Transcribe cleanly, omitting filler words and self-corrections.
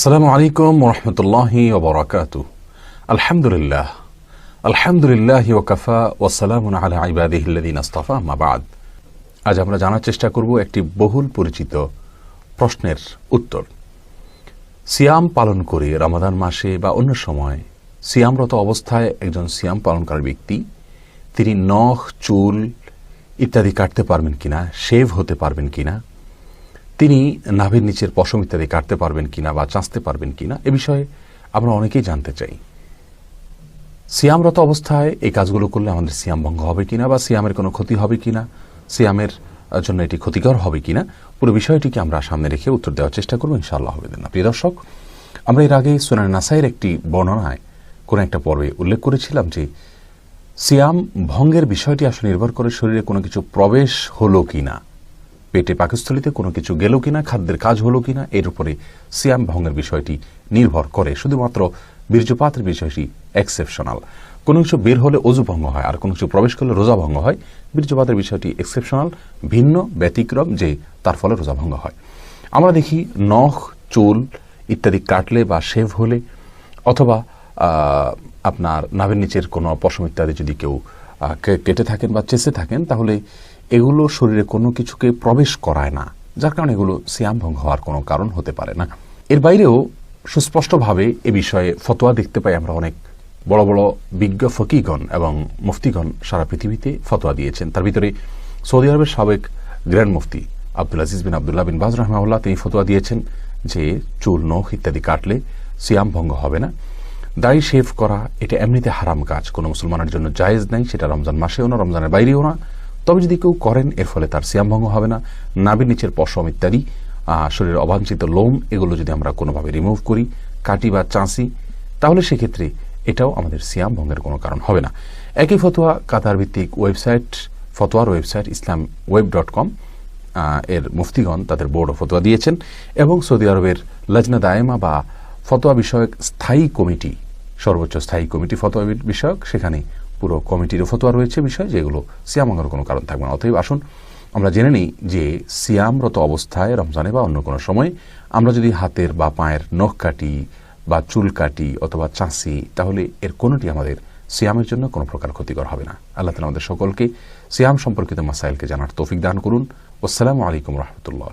আসসালামু আলাইকুম ওরহমতুল্লাহি ওবরাকাতুহু। আলহামদুলিল্লাহ আলহামদুলিল্লাহি ওয়াকাফা ওয়াসসালামুন আলা ইবাদিহিল্লাযিনা ইসতাফা, আম্মা বা'দ। আজ আমরা জানার চেষ্টা করব একটি বহুল পরিচিত প্রশ্নের উত্তর। সিয়াম পালন করে রমাদান মাসে বা অন্য সময় সিয়ামরত অবস্থায় একজন সিয়াম পালনকারী ব্যক্তি তিনি নখ, চুল ইত্যাদি কাটতে পারবেন কিনা, শেভ হতে পারবেন কিনা, তিনি নাভির নিচের পশম ইত্যাদি কাটতে পারবেন কিনা বা চাঁচতে পারবেন কিনা, এ বিষয়ে আমরা অনেকেই জানতে চাই। সিয়ামরত অবস্থায় এই কাজগুলো করলে আমাদের সিয়াম ভঙ্গ হবে কিনা বা সিয়ামের কোনো ক্ষতি হবে কিনা, সিয়ামের জন্য এটি ক্ষতিকর হবে কিনা, পুরো বিষয়টিকে আমরা সামনে রেখে উত্তর দেওয়ার চেষ্টা করবো ইনশাআল্লাহ হবে না। প্রিয় দর্শক, আমরা এর আগে সুনান নাসাইয়ের একটি বর্ণনায় কোনো একটা পর্বে উল্লেখ করেছিলাম যে সিয়াম ভঙ্গের বিষয়টি আসলে নির্ভর করে শরীরে কোনো কিছু প্রবেশ হলো কিনা, পেটে পাকস্থলিতে কোনো কিছু গেল কিনা, খাদ্যের কাজ হলো কিনা, এর উপরে সিয়াম ভঙ্গের বিষয়টি নির্ভর করে। শুধুমাত্র বীর্যপাতের বিষয়টি এক্সেপশনাল। কোনো কিছু বের হলে অজু ভঙ্গ হয়, আর কোনো কিছু প্রবেশ করলে রোজা ভঙ্গ হয়। বীর্যপাতের বিষয়টি এক্সেপশনাল, ভিন্ন, ব্যতিক্রম, যে তার ফলে রোজা ভঙ্গ হয়। আমরা দেখি নখ, চুল ইত্যাদি কাটলে বা শেভ হলে, অথবা আপনার নাভির নিচের কোনো পশম ইত্যাদি যদি কেউ কেটে থাকেন বা চেঁচে থাকেন, তাহলে এগুলো শরীরে কোনো কিছুকে প্রবেশ করায় না, যার কারণে এগুলো সিয়াম ভঙ্গ হওয়ার কোনো কারণ হতে পারে না। এর বাইরেও সুস্পষ্টভাবে এ বিষয়ে ফতোয়া দেখতে পাই আমরা। অনেক বড় বড় বিজ্ঞ ফকিগণ এবং মুফতিগণ সারা পৃথিবীতে ফতোয়া দিয়েছেন। তার ভিতরে সৌদি আরবের সাবেক গ্র্যান্ড মুফতি আব্দুল আজিজ বিন আবদুল্লাহ বিন বাজ রাহমাহুল্লাহ তিনি ফতোয়া দিয়েছেন যে চুল, নখ ইত্যাদি কাটলে সিয়াম ভঙ্গ হবে না। দাড়ি শেভ করা এটা এমনিতে হারাম কাজ, কোনো মুসলমানের জন্য জায়েজ নাই, সেটা রমজান মাসেও না, রমজানের বাইরেও না। তবে যদি কেউ করেন এর ফলে তার সিয়াম ভঙ্গ হবে না। নাভির নিচের পশম ইত্যাদি শরীরের অবাঞ্ছিত লোম, এগুলো যদি আমরা কোনোভাবে রিমুভ করি, কাটি বা চাঁচি, তাহলে সেক্ষেত্রে এটাও আমাদের সিয়াম ভঙ্গের কোনো কারণ হবে না। একই ফতোয়া কাতার ভিত্তিক ওয়েবসাইট, ফতোয়ার ওয়েবসাইট islamweb.com এর মুফতিগণ তাদের বোর্ড ফতোয়া দিয়েছেন, এবং সৌদি আরবের লজনা দায়েমা বা ফতোয়া বিষয়ক স্থায়ী কমিটি, সর্বোচ্চ স্থায়ী কমিটি ফতোয়া বিষয়ক, সেখানে পুরো কমিটির ফতোয়া রয়েছে বিষয় যেগুলো সিয়াম ভঙ্গের কোনো কারণ থাকবে না। অতএব আসুন আমরা জেনে নিই যে সিয়ামরত অবস্থায় রমজানে বা অন্য কোনো সময় আমরা যদি হাতের বা পায়ের নখ কাটি বা চুল কাটি অথবা চাঁচি, তাহলে এর কোনোটি আমাদের সিয়ামের জন্য কোনো প্রকার ক্ষতিকর হবে না। আল্লাহ তাআলা আমাদের সকলকে সিয়াম সম্পর্কিত মাসাইলকে জানার তৌফিক দান করুন। আসসালামু আলাইকুম রহমতুল্লাহ।